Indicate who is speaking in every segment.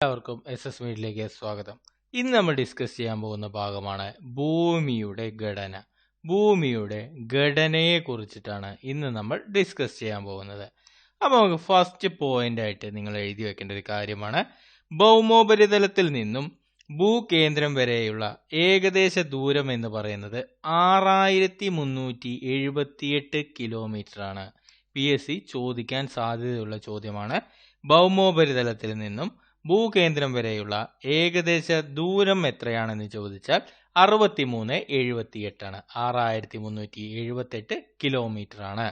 Speaker 1: എല്ലാവർക്കും SS മീഡിയയിലേക്ക് സ്വാഗതം. ഇന്ന് നമ്മൾ ഡിസ്കസ് ചെയ്യാൻ പോകുന്ന ഭാഗമാണ് ഭൂമിയുടെ ഘടന. ഭൂമിയുടെ ഘടനയെ കുറിച്ചിട്ടാണ് ഇന്ന് നമ്മൾ ഡിസ്കസ് ചെയ്യാൻ പോകുന്നത്. അപ്പോൾ നമുക്ക് ഫസ്റ്റ് പോയിന്റ് ആയിട്ട് നിങ്ങൾ എഴുതി വെക്കേണ്ട ഒരു കാര്യമാണ്, ഭൗമോപരിതലത്തിൽ നിന്നും ഭൂകേന്ദ്രം വരെയുള്ള ഏകദേശ ദൂരം എന്ന് പറയുന്നത് 6378 കിലോമീറ്റർ ആണ്. PSC ചോദിക്കാൻ സാധ്യതയുള്ള ചോദ്യമാണ്. ഭൗമോപരിതലത്തിൽ നിന്നും ഭൂകേന്ദ്രം വരെയുള്ള ഏകദേശ ദൂരം എത്രയാണെന്ന് ചോദിച്ചാൽ 6378 ആണ്. 6378 കിലോമീറ്റർ ആണ്.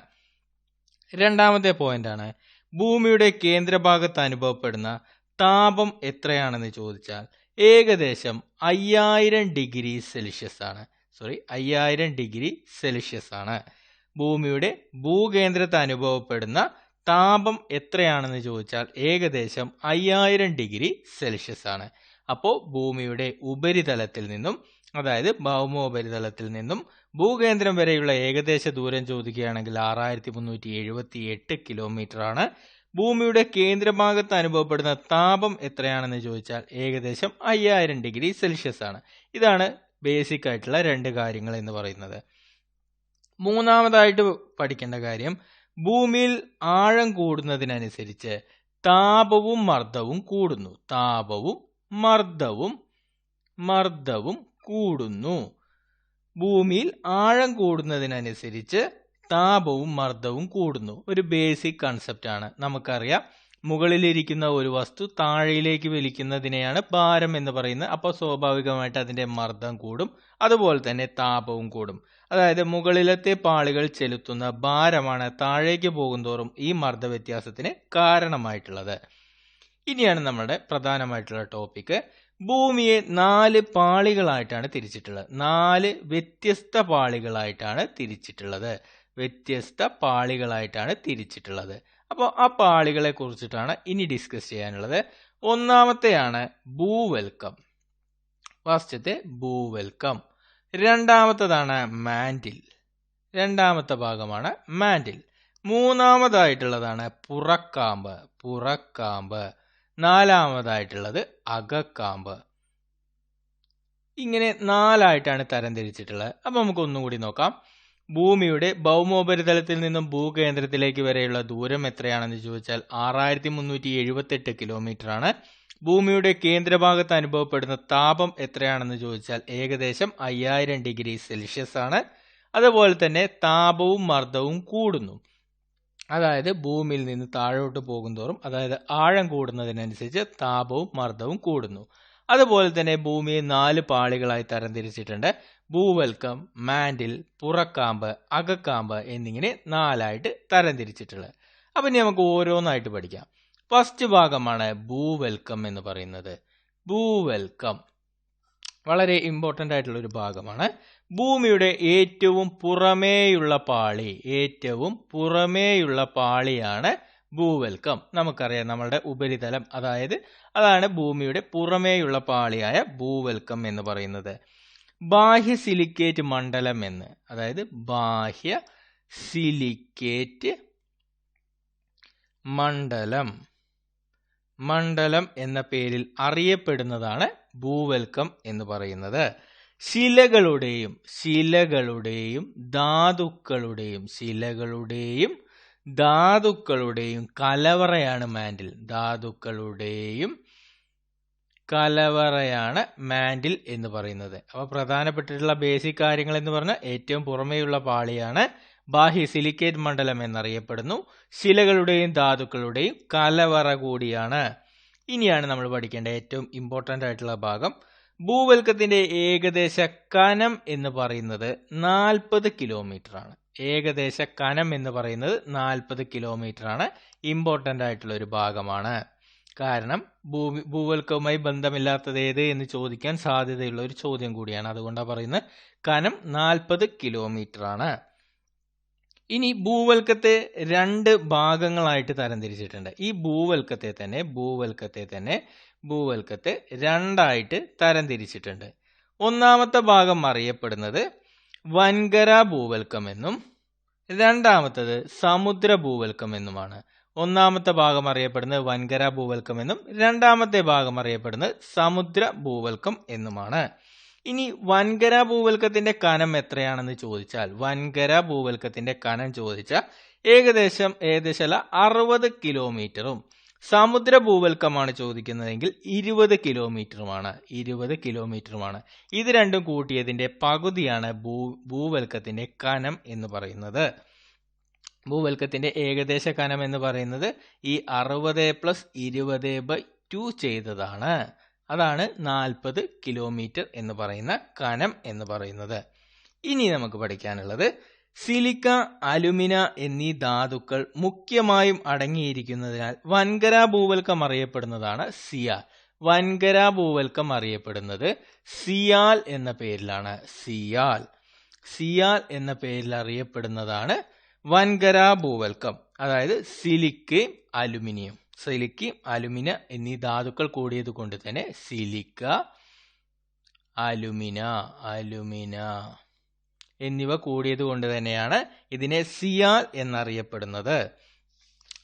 Speaker 1: രണ്ടാമത്തെ പോയിന്റ് ആണ്, ഭൂമിയുടെ കേന്ദ്രഭാഗത്ത് അനുഭവപ്പെടുന്ന താപം എത്രയാണെന്ന് ചോദിച്ചാൽ ഏകദേശം 5000 ഡിഗ്രി സെൽഷ്യസ് ആണ്. 5000 ഡിഗ്രി സെൽഷ്യസ് ആണ്. ഭൂമിയുടെ ഭൂകേന്ദ്രത്ത് അനുഭവപ്പെടുന്ന താപം എത്രയാണെന്ന് ചോദിച്ചാൽ ഏകദേശം 5000 ഡിഗ്രി സെൽഷ്യസ് ആണ്. അപ്പോൾ ഭൂമിയുടെ ഉപരിതലത്തിൽ നിന്നും, അതായത് ഭൗമോപരിതലത്തിൽ നിന്നും ഭൂകേന്ദ്രം വരെയുള്ള ഏകദേശ ദൂരം ചോദിക്കുകയാണെങ്കിൽ 6378 കിലോമീറ്റർ ആണ്. ഭൂമിയുടെ കേന്ദ്രഭാഗത്ത് അനുഭവപ്പെടുന്ന താപം എത്രയാണെന്ന് ചോദിച്ചാൽ ഏകദേശം 5000 ഡിഗ്രി സെൽഷ്യസ് ആണ്. ഇതാണ് ബേസിക് ആയിട്ടുള്ള രണ്ട് കാര്യങ്ങൾ എന്ന് പറയുന്നത്. മൂന്നാമതായിട്ട് പഠിക്കേണ്ട കാര്യം, ഭൂമിയിൽ ആഴം കൂടുന്നതിനനുസരിച്ച് താപവും മർദ്ദവും കൂടുന്നു. താപവും മർദ്ദവും കൂടുന്നു. ഭൂമിയിൽ ആഴം കൂടുന്നതിനനുസരിച്ച് താപവും മർദ്ദവും കൂടുന്നു. ഒരു ബേസിക് കൺസെപ്റ്റ് ആണ്. നമുക്കറിയാം, മുകളിലിരിക്കുന്ന ഒരു വസ്തു താഴേയിലേക്ക് വലിക്കുന്നതിനെയാണ് ഭാരം എന്ന് പറയുന്നത്. അപ്പോൾ സ്വാഭാവികമായിട്ട് അതിൻ്റെ മർദ്ദം കൂടും, അതുപോലെ തന്നെ താപവും കൂടും. അതായത് മുകളിലത്തെ പാളികൾ ചെലുത്തുന്ന ഭാരമാണ് താഴേക്ക് പോകുന്തോറും ഈ മർദ്ദ വ്യത്യാസത്തിന് കാരണമായിട്ടുള്ളത്. ഇനിയാണ് നമ്മുടെ പ്രധാനമായിട്ടുള്ള ടോപ്പിക്ക്. ഭൂമിയെ 4 പാളികളായിട്ടാണ് തിരിച്ചിട്ടുള്ളത്. 4 വ്യത്യസ്ത പാളികളായിട്ടാണ് തിരിച്ചിട്ടുള്ളത്. അപ്പോൾ ആ പാളികളെ കുറിച്ചിട്ടാണ് ഇനി ഡിസ്കസ് ചെയ്യാനുള്ളത്. ഒന്നാമത്തെയാണ് ഭൂവൽക്കം. ഫസ്റ്റത്തെ ഭൂവൽക്കം. രണ്ടാമത്തതാണ് മാൻഡിൽ. രണ്ടാമത്തെ ഭാഗമാണ് മാൻഡിൽ. മൂന്നാമതായിട്ടുള്ളതാണ് പുറക്കാമ്പ്. നാലാമതായിട്ടുള്ളത് അകക്കാമ്പ്. ഇങ്ങനെ 4ആയിട്ടാണ് തരംതിരിച്ചിട്ടുള്ളത്. അപ്പോൾ നമുക്ക് ഒന്നും കൂടി നോക്കാം. ഭൂമിയുടെ ഭൗമോപരിതലത്തിൽ നിന്നും ഭൂകേന്ദ്രത്തിലേക്ക് വരെയുള്ള ദൂരം എത്രയാണെന്ന് ചോദിച്ചാൽ 6378 കിലോമീറ്റർ ആണ്. ഭൂമിയുടെ കേന്ദ്രഭാഗത്ത് അനുഭവപ്പെടുന്ന താപം എത്രയാണെന്ന് ചോദിച്ചാൽ ഏകദേശം 5000 ഡിഗ്രി സെൽഷ്യസ് ആണ്. അതുപോലെ തന്നെ താപവും മർദ്ദവും കൂടുന്നു. അതായത് ഭൂമിയിൽ നിന്ന് താഴോട്ട് പോകുന്തോറും, അതായത് ആഴം കൂടുന്നതിനനുസരിച്ച് താപവും മർദ്ദവും കൂടുന്നു. അതുപോലെ തന്നെ ഭൂമിയെ 4 പാളികളായി തരംതിരിച്ചിട്ടുണ്ട്. ഭൂവൽക്കം, മാൻഡിൽ, പുറക്കാമ്പ്, അകക്കാമ്പ് എന്നിങ്ങനെ 4ആയിട്ട് തരംതിരിച്ചിട്ടുള്ളത്. അപ്പം ഇനി നമുക്ക് ഓരോന്നായിട്ട് പഠിക്കാം. ഫസ്റ്റ് ഭാഗമാണ് ഭൂവൽക്കം എന്ന് പറയുന്നത്. ഭൂവൽക്കം വളരെ ഇമ്പോർട്ടൻ്റ് ആയിട്ടുള്ള ഒരു ഭാഗമാണ്. ഭൂമിയുടെ ഏറ്റവും പുറമേയുള്ള പാളിയാണ് ഭൂവൽക്കം. നമുക്കറിയാം, നമ്മളുടെ ഉപരിതലം, അതാണ് ഭൂമിയുടെ പുറമേയുള്ള പാളിയായ ഭൂവൽക്കം എന്ന് പറയുന്നത്. ബാഹ്യ സിലിക്കേറ്റ് മണ്ഡലം എന്ന്, ബാഹ്യ സിലിക്കേറ്റ് മണ്ഡലം എന്ന പേരിൽ അറിയപ്പെടുന്നതാണ് ഭൂവൽക്കം എന്ന് പറയുന്നത്. ശിലകളുടെയും ധാതുക്കളുടെയും കലവറയാണ് മാൻഡിൽ. കലവറയാണ് മാൻഡിൽ എന്ന് പറയുന്നത്. അപ്പോൾ പ്രധാനപ്പെട്ടിട്ടുള്ള ബേസിക് കാര്യങ്ങൾ എന്ന് പറഞ്ഞാൽ ഏറ്റവും പുറമേയുള്ള പാളിയാണ് ബാഹ്യ സിലിക്കേറ്റ് മണ്ഡലം എന്നറിയപ്പെടുന്നു. ശിലകളുടെയും ധാതുക്കളുടെയും കലവറ കൂടിയാണ്. ഇനിയാണ് നമ്മൾ പഠിക്കേണ്ട ഏറ്റവും ഇമ്പോർട്ടൻ്റ് ആയിട്ടുള്ള ഭാഗം. ഭൂവൽക്കത്തിന്റെ ഏകദേശ കനം എന്ന് പറയുന്നത് 40 കിലോമീറ്റർ ആണ്. ഏകദേശ കനം എന്ന് പറയുന്നത് 40 കിലോമീറ്റർ ആണ്. ഇമ്പോർട്ടൻ്റ് ആയിട്ടുള്ള ഒരു ഭാഗമാണ്. കാരണം ഭൂവൽക്കവുമായി ബന്ധമില്ലാത്തത് ഏത് എന്ന് ചോദിക്കാൻ സാധ്യതയുള്ള ഒരു ചോദ്യം കൂടിയാണ്. അതുകൊണ്ടാണ് പറയുന്നത് കനം 40 കിലോമീറ്റർ ആണ്. ഇനി ഭൂവൽക്കത്തെ 2 ഭാഗങ്ങളായിട്ട് തരംതിരിച്ചിട്ടുണ്ട്. ഈ ഭൂവൽക്കത്തെ തന്നെ 2ആയിട്ട് തരംതിരിച്ചിട്ടുണ്ട്. ഒന്നാമത്തെ ഭാഗം അറിയപ്പെടുന്നത് വൻകര ഭൂവൽക്കം എന്നും രണ്ടാമത്തത് സമുദ്ര ഭൂവൽക്കം എന്നുമാണ്. ഒന്നാമത്തെ ഭാഗം അറിയപ്പെടുന്നത് വൻകര ഭൂവൽക്കം എന്നും രണ്ടാമത്തെ ഭാഗം അറിയപ്പെടുന്നത് സമുദ്ര ഭൂവൽക്കം എന്നുമാണ്. ഇനി വൻകര ഭൂവൽക്കത്തിന്റെ കനം എത്രയാണെന്ന് ചോദിച്ചാൽ, വൻകര ഭൂവൽക്കത്തിന്റെ കനം ചോദിച്ചാൽ ഏകദേശം 60 കിലോമീറ്ററും സമുദ്ര ഭൂവൽക്കമാണ് ചോദിക്കുന്നതെങ്കിൽ 20 കിലോമീറ്ററുമാണ്. ഇത് രണ്ടും കൂട്ടിയതിന്റെ പകുതിയാണ് ഭൂവൽക്കത്തിന്റെ കനം എന്ന് പറയുന്നത്. ഭൂവൽക്കത്തിന്റെ ഏകദേശ കനം എന്ന് പറയുന്നത് ഈ 60 + 20/2 ചെയ്തതാണ്. അതാണ് 40 കിലോമീറ്റർ എന്ന് പറയുന്ന കനം എന്ന് പറയുന്നത്. ഇനി നമുക്ക് പഠിക്കാനുള്ളത് സിലിക്ക, അലുമിന എന്നീ ധാതുക്കൾ മുഖ്യമായും അടങ്ങിയിരിക്കുന്നതിനാൽ വൻകര ഭൂവൽക്കം അറിയപ്പെടുന്നതാണ് സിയാൽ. വൻകര ഭൂവൽക്കം അറിയപ്പെടുന്നത് സിയാൽ എന്ന പേരിലാണ്. സിയാൽ എന്ന പേരിൽ അറിയപ്പെടുന്നതാണ് വൻകര ഭൂവൽക്കം. അതായത് സിലിക്കയും അലുമിന എന്നീ ധാതുക്കൾ കൂടിയത് കൊണ്ട് തന്നെ സിലിക്ക, അലുമിന എന്നിവ കൂടിയത് കൊണ്ട് തന്നെയാണ് ഇതിനെ സിയാൽ എന്നറിയപ്പെടുന്നത്.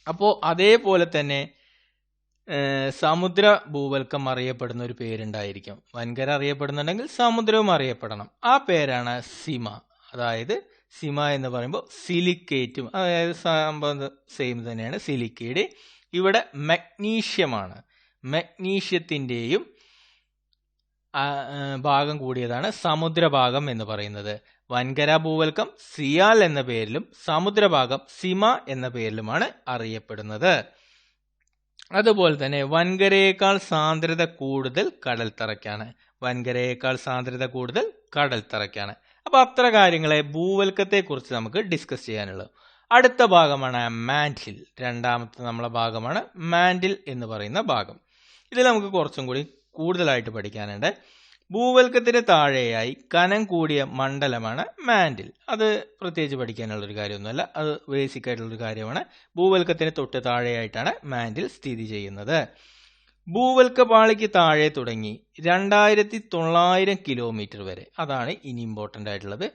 Speaker 1: അപ്പോൾ അതേപോലെ തന്നെ സമുദ്ര ഭൂവൽക്കം അറിയപ്പെടുന്ന ഒരു പേരുണ്ടായിരിക്കും. വൻകര അറിയപ്പെടുന്നുണ്ടെങ്കിൽ സമുദ്രവും അറിയപ്പെടണം. ആ പേരാണ് സിമ. അതായത് സിമ എന്ന് പറയുമ്പോൾ സിലിക്കേറ്റും, അതായത് സംഭവം സെയിം തന്നെയാണ്. സിലിക്കയുടെ ഇവിടെ മഗ്നീഷ്യമാണ്. മഗ്നീഷ്യത്തിൻ്റെയും ഭാഗം കൂടിയതാണ് സമുദ്രഭാഗം എന്ന് പറയുന്നത്. വൻകര ഭൂവൽക്കം സിയാൽ എന്ന പേരിലും സമുദ്രഭാഗം സിമ എന്ന പേരിലുമാണ് അറിയപ്പെടുന്നത്. അതുപോലെ തന്നെ വൻകരയേക്കാൾ സാന്ദ്രത കൂടുതൽ കടൽത്തറയ്ക്കാണ്. അപ്പൊ അത്ര കാര്യങ്ങളെ ഭൂവൽക്കത്തെ കുറിച്ച് നമുക്ക് ഡിസ്കസ് ചെയ്യാനുള്ളത്. അടുത്ത ഭാഗമാണ് മാൻഡിൽ. രണ്ടാമത്തെ നമ്മളെ ഭാഗമാണ് മാൻഡിൽ എന്ന് പറയുന്ന ഭാഗം. ഇതിൽ നമുക്ക് കുറച്ചും കൂടി കൂടുതലായിട്ട് പഠിക്കാനുണ്ട്. ഭൂവൽക്കത്തിന് താഴെയായി കനം കൂടിയ മണ്ഡലമാണ് മാൻഡിൽ. അത് പ്രത്യേകിച്ച് പഠിക്കാനുള്ളൊരു കാര്യമൊന്നുമല്ല, അത് ബേസിക് ആയിട്ടുള്ളൊരു കാര്യമാണ്. ഭൂവൽക്കത്തിന് തൊട്ട് താഴെയായിട്ടാണ് മാൻഡിൽ സ്ഥിതി ചെയ്യുന്നത്. ഭൂവൽക്ക പാളിക്ക് താഴെ തുടങ്ങി 2900 കിലോമീറ്റർ വരെ, അതാണ് ഇനി ഇമ്പോർട്ടൻ്റ് ആയിട്ടുള്ളത്,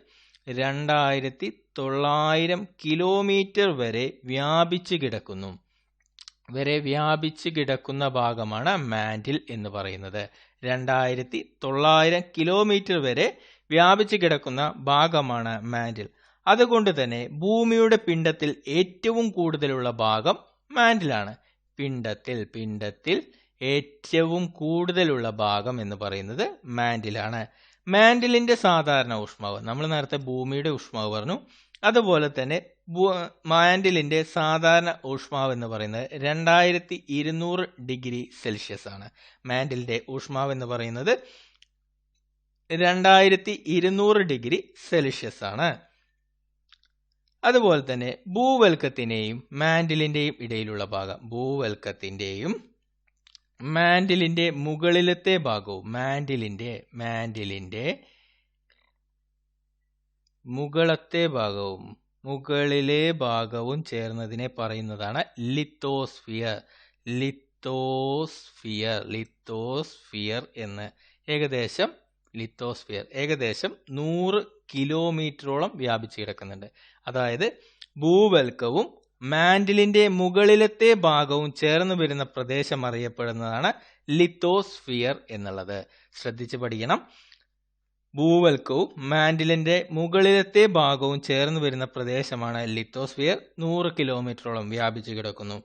Speaker 1: 2900 കിലോമീറ്റർ വരെ വ്യാപിച്ച് കിടക്കുന്ന ഭാഗമാണ് മാൻഡിൽ എന്ന് പറയുന്നത്. 2900 കിലോമീറ്റർ വരെ വ്യാപിച്ച് കിടക്കുന്ന ഭാഗമാണ് മാൻഡിൽ. അതുകൊണ്ട് തന്നെ ഭൂമിയുടെ പിണ്ഡത്തിൽ ഏറ്റവും കൂടുതലുള്ള ഭാഗം മാൻഡിലാണ്. പിണ്ഡത്തിൽ ഏറ്റവും കൂടുതലുള്ള ഭാഗം എന്ന് പറയുന്നത് മാൻഡിലാണ്. മാൻഡിലിന്റെ സാധാരണ ഊഷ്മാവ്, നമ്മൾ നേരത്തെ ഭൂമിയുടെ ഊഷ്മാവ് പറഞ്ഞു, അതുപോലെ തന്നെ മാൻഡിലിന്റെ സാധാരണ ഊഷ്മാവ് എന്ന് പറയുന്നത് 2200 ഡിഗ്രി സെൽഷ്യസ് ആണ്. മാൻഡിലിന്റെ ഊഷ്മാവ് എന്ന് പറയുന്നത് 2200 ഡിഗ്രി സെൽഷ്യസ് ആണ്. അതുപോലെ തന്നെ ഭൂവൽക്കത്തിന്റെയും മാൻഡിലിന്റെയും ഇടയിലുള്ള ഭാഗം, ഭൂവൽക്കത്തിന്റെയും മാൻഡിലിന്റെ മുകളിലത്തെ ഭാഗവും മാൻഡിലിന്റെ മുകളിലെ ഭാഗവും ചേർന്നതിനെ പറയുന്നതാണ് ലിത്തോസ്ഫിയർ എന്ന്. ഏകദേശം 100 കിലോമീറ്ററോളം വ്യാപിച്ചു കിടക്കുന്നുണ്ട്. അതായത് ഭൂവൽക്കവും മാൻഡിലിന്റെ മുകളിലത്തെ ഭാഗവും ചേർന്ന് വരുന്ന പ്രദേശം അറിയപ്പെടുന്നതാണ് ലിത്തോസ്ഫിയർ എന്നുള്ളത്. ശ്രദ്ധിച്ച് പഠിക്കണം. ഭൂവൽക്കവും മാൻഡിലിന്റെ മുകളിലത്തെ ഭാഗവും ചേർന്ന് വരുന്ന പ്രദേശമാണ് ലിത്തോസ്ഫിയർ. 100 കിലോമീറ്ററോളം വ്യാപിച്ചു കിടക്കുന്നു.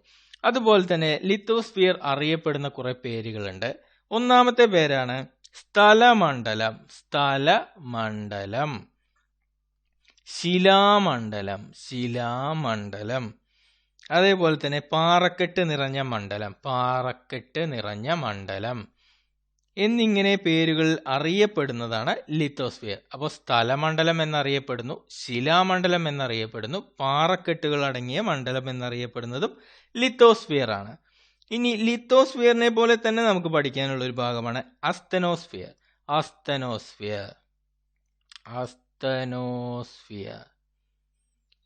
Speaker 1: അതുപോലെ തന്നെ ലിത്തോസ്ഫിയർ അറിയപ്പെടുന്ന കുറെ പേരുകളുണ്ട്. ഒന്നാമത്തെ പേരാണ് സ്ഥലമണ്ഡലം, ശിലാമണ്ഡലം. അതേപോലെ തന്നെ പാറക്കെട്ട് നിറഞ്ഞ മണ്ഡലം എന്നിങ്ങനെ പേരുകൾ അറിയപ്പെടുന്നതാണ് ലിത്തോസ്ഫിയർ. അപ്പോൾ സ്ഥലമണ്ഡലം എന്നറിയപ്പെടുന്നു, ശിലാമണ്ഡലം എന്നറിയപ്പെടുന്നു, പാറക്കെട്ടുകൾ അടങ്ങിയ മണ്ഡലം എന്നറിയപ്പെടുന്നതും ലിത്തോസ്ഫിയർ ആണ്. ഇനി ലിത്തോസ്ഫിയറിനെ പോലെ തന്നെ നമുക്ക് പഠിക്കാനുള്ള ഒരു ഭാഗമാണ് അസ്തനോസ്ഫിയർ.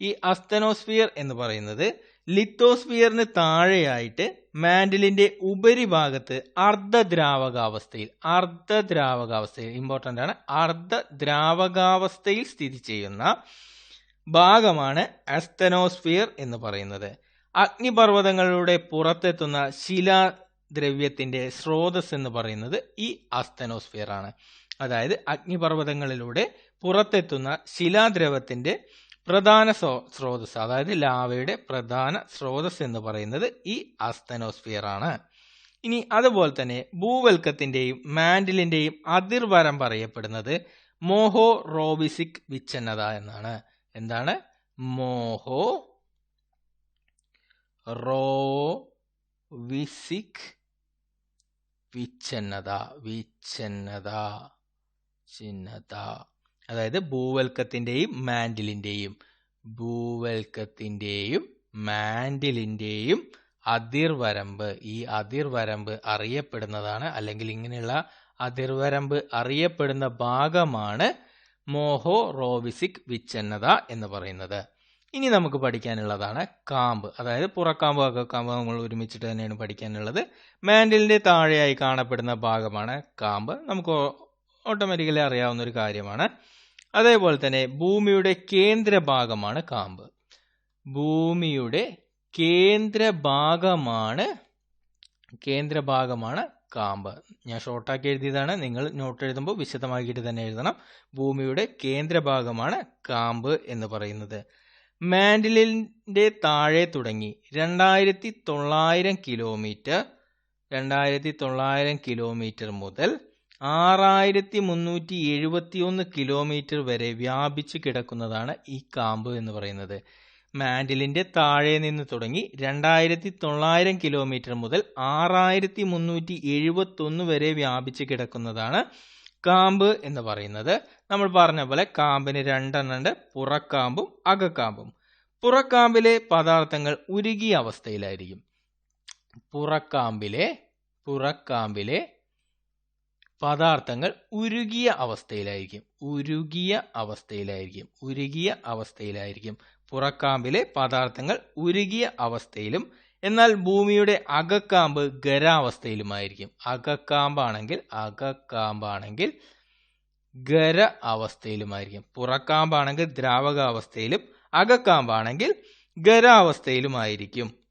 Speaker 1: ഈ അസ്തനോസ്ഫിയർ എന്ന് പറയുന്നത് ലിത്തോസ്ഫിയറിന് താഴെയായിട്ട് മാൻഡിലിന്റെ ഉപരിഭാഗത്ത് അർദ്ധദ്രാവകാവസ്ഥയിൽ ഇമ്പോർട്ടൻ്റ് ആണ്, അർദ്ധദ്രാവകാവസ്ഥയിൽ സ്ഥിതി ചെയ്യുന്ന ഭാഗമാണ് അസ്തനോസ്ഫിയർ എന്ന് പറയുന്നത്. അഗ്നിപർവ്വതങ്ങളുടെ പുറത്തെത്തുന്ന ശിലാദ്രവ്യത്തിന്റെ സ്രോതസ് എന്ന് പറയുന്നത് ഈ അസ്തനോസ്ഫിയർ ആണ്. അതായത് അഗ്നിപർവ്വതങ്ങളിലൂടെ പുറത്തെത്തുന്ന ശിലാദ്രവത്തിന്റെ പ്രധാന സ്രോതസ്, അതായത് ലാവയുടെ പ്രധാന സ്രോതസ് എന്ന് പറയുന്നത് ഈ അസ്തനോസ്ഫിയർ ആണ്. ഇനി അതുപോലെ തന്നെ ഭൂവൽക്കത്തിന്റെയും മാന്റിലിന്റെയും അതിർവരം പറയപ്പെടുന്നത് മോഹോ റോവിസിക് വിച്ഛന്നത എന്നാണ്. എന്താണ്? മോഹോ റോവിസിക് വിച്ഛന്നത. അതായത് ഭൂവൽക്കത്തിന്റെയും മാന്റിലിന്റെയും അതിർവരമ്പ്. ഈ അതിർവരമ്പ് അറിയപ്പെടുന്നതാണ്, അല്ലെങ്കിൽ ഇങ്ങനെയുള്ള അതിർവരമ്പ് അറിയപ്പെടുന്ന ഭാഗമാണ് മോഹോ റോവിസിക് വിച്ഛന്നത എന്ന് പറയുന്നത്. ഇനി നമുക്ക് പഠിക്കാനുള്ളതാണ് കാമ്പ്. അതായത് പുറക്കാമ്പ് അകക്കാമ്പ് നമ്മൾ ഒരുമിച്ചിട്ട് തന്നെയാണ് പഠിക്കാനുള്ളത്. മാന്റിലിന്റെ താഴെയായി കാണപ്പെടുന്ന ഭാഗമാണ് കാമ്പ്. നമുക്ക് ഓട്ടോമാറ്റിക്കലി അറിയാവുന്ന ഒരു കാര്യമാണ്. അതേപോലെ തന്നെ ഭൂമിയുടെ കേന്ദ്രഭാഗമാണ് കാമ്പ്. ഭൂമിയുടെ കേന്ദ്രഭാഗമാണ് കാമ്പ്. ഞാൻ ഷോർട്ടാക്കി എഴുതിയതാണ്. നിങ്ങൾ നോട്ട് എഴുതുമ്പോൾ വിശദമാക്കിയിട്ട് തന്നെ എഴുതണം. ഭൂമിയുടെ കേന്ദ്രഭാഗമാണ് കാമ്പ് എന്ന് പറയുന്നത്. മാന്റിലിന്റെ താഴെ തുടങ്ങി 2900 കിലോമീറ്റർ മുതൽ 6371 കിലോമീറ്റർ വരെ വ്യാപിച്ചു കിടക്കുന്നതാണ് ഈ കാമ്പ് എന്ന് പറയുന്നത്. മാന്റിലിന്റെ താഴെ നിന്ന് തുടങ്ങി 2900 കിലോമീറ്റർ മുതൽ 6371 വരെ വ്യാപിച്ചു കിടക്കുന്നതാണ് കാമ്പ് എന്ന് പറയുന്നത്. നമ്മൾ പറഞ്ഞ പോലെ കാമ്പിന് രണ്ടെണ്ണുണ്ട്, പുറക്കാമ്പും അകക്കാമ്പും. പുറക്കാമ്പിലെ പദാർത്ഥങ്ങൾ ഉരുകിയ അവസ്ഥയിലായിരിക്കും. പുറക്കാമ്പിലെ പദാർത്ഥങ്ങൾ ഉരുകിയ അവസ്ഥയിലായിരിക്കും. പുറക്കാമ്പിലെ പദാർത്ഥങ്ങൾ ഉരുകിയ അവസ്ഥയിലും, എന്നാൽ ഭൂമിയുടെ അകക്കാമ്പ് ഖരാവസ്ഥയിലുമായിരിക്കും. അകക്കാമ്പാണെങ്കിൽ ഖര അവസ്ഥയിലുമായിരിക്കും. പുറക്കാമ്പാണെങ്കിൽ ദ്രാവകാവസ്ഥയിലും, അകക്കാമ്പാണെങ്കിൽ ഖരാവസ്ഥയിലുമായിരിക്കും.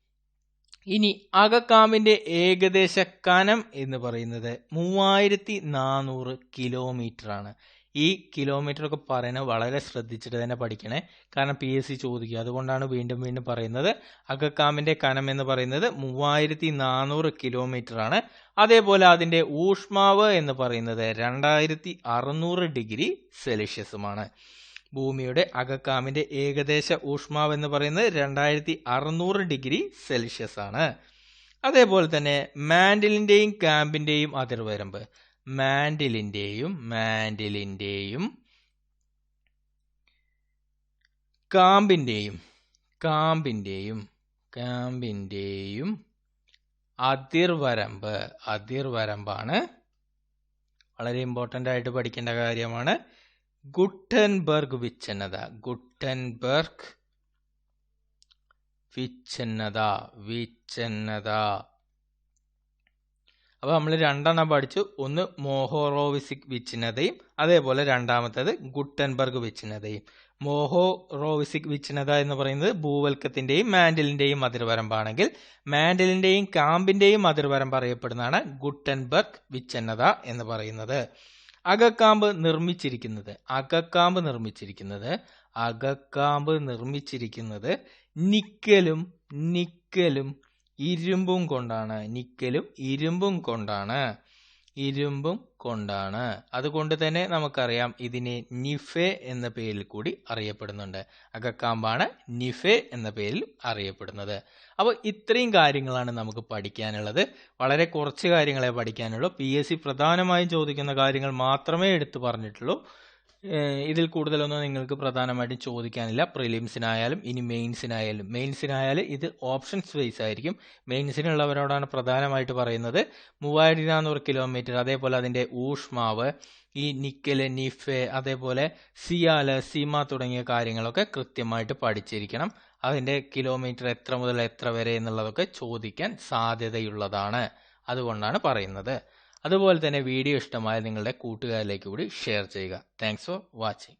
Speaker 1: ഇനി അകക്കാമ്പിന്റെ ഏകദേശ കനം എന്ന് പറയുന്നത് 3400 കിലോമീറ്റർ ആണ്. ഈ കിലോമീറ്റർ ഒക്കെ പറയുന്നത് വളരെ ശ്രദ്ധിച്ചിട്ട് തന്നെ പഠിക്കണേ, കാരണം PSC ചോദിക്കുക. അതുകൊണ്ടാണ് വീണ്ടും പറയുന്നത്. അകക്കാമ്പിന്റെ കനം എന്ന് പറയുന്നത് 3400 കിലോമീറ്റർ ആണ്. അതേപോലെ അതിന്റെ ഊഷ്മാവ് എന്ന് പറയുന്നത് 2600 ഡിഗ്രി സെൽഷ്യസുമാണ്. ഭൂമിയുടെ അകക്കാമ്പിന്റെ ഏകദേശ ഊഷ്മാവ് എന്ന് പറയുന്നത് 2600 ഡിഗ്രി സെൽഷ്യസ് ആണ്. അതേപോലെ തന്നെ മാന്റിലിന്റെയും കാമ്പിന്റെയും അതിർവരമ്പ്. മാന്റിലിന്റെയും കാമ്പിന്റെയും അതിർവരമ്പാണ് വളരെ ഇമ്പോർട്ടന്റ് ആയിട്ട് പഠിക്കേണ്ട കാര്യമാണ്. ഗുട്ടൻബർഗ് വിച്ഛന്നത. അപ്പൊ നമ്മൾ രണ്ടെണ്ണം പഠിച്ചു. ഒന്ന് മോഹോറോവിസിക് വിച്ഛിന്നതയും അതേപോലെ രണ്ടാമത്തേത് ഗുട്ടൻബർഗ് വിച്ഛിന്നതയും. മോഹോറോവിസിക് വിച്ഛിന്നത എന്ന് പറയുന്നത് ഭൂവൽക്കത്തിന്റെയും മാന്റിലിന്റെയും അതിർവരമ്പാണെങ്കിൽ, മാന്റിലിന്റെയും കാമ്പിന്റെയും അതിർവരമ്പ് അറിയപ്പെടുന്നതാണ് ഗുട്ടൻബർഗ് വിച്ഛിന്നത എന്ന് പറയുന്നത്. അകക്കാമ്പ് നിർമ്മിച്ചിരിക്കുന്നത് നിക്കലും ഇരുമ്പും കൊണ്ടാണ്. അതുകൊണ്ട് തന്നെ നമുക്കറിയാം ഇതിനെ നിഫെ എന്ന പേരിൽ കൂടി അറിയപ്പെടുന്നുണ്ട്. അകക്കാമ്പാണ് നിഫെ എന്ന പേരിൽ അറിയപ്പെടുന്നത്. അപ്പോൾ ഇത്രയും കാര്യങ്ങളാണ് നമുക്ക് പഠിക്കാനുള്ളത്. വളരെ കുറച്ച് കാര്യങ്ങളെ പഠിക്കാനുള്ളൂ. PSC പ്രധാനമായും ചോദിക്കുന്ന കാര്യങ്ങൾ മാത്രമേ എടുത്തു പറഞ്ഞിട്ടുള്ളൂ. ഇതിൽ കൂടുതലൊന്നും നിങ്ങൾക്ക് പ്രധാനമായിട്ടും ചോദിക്കാനില്ല. പ്രിലിംസിനായാലും ഇനി മെയിൻസിനായാലും ഇത് ഓപ്ഷൻസ് വൈസ് ആയിരിക്കും. മെയിൻസിനുള്ളവരോടാണ് പ്രധാനമായിട്ട് പറയുന്നത്. 3400 കിലോമീറ്റർ, അതേപോലെ അതിന്റെ ഊഷ്മാവ്, ഈ നിക്കല്, നിഫെ, അതേപോലെ സിയാല്, സീമ തുടങ്ങിയ കാര്യങ്ങളൊക്കെ കൃത്യമായിട്ട് പഠിച്ചിരിക്കണം. അതിന്റെ കിലോമീറ്റർ എത്ര മുതൽ എത്ര വരെ എന്നുള്ളതൊക്കെ ചോദിക്കാൻ സാധ്യതയുള്ളതാണ്. അതുകൊണ്ടാണ് പറയുന്നത്. അതുപോലെ തന്നെ വീഡിയോ ഇഷ്ടമായ നിങ്ങളുടെ കൂട്ടുകാരിലേക്ക് കൂടി ഷെയർ ചെയ്യുക. Thanks for watching.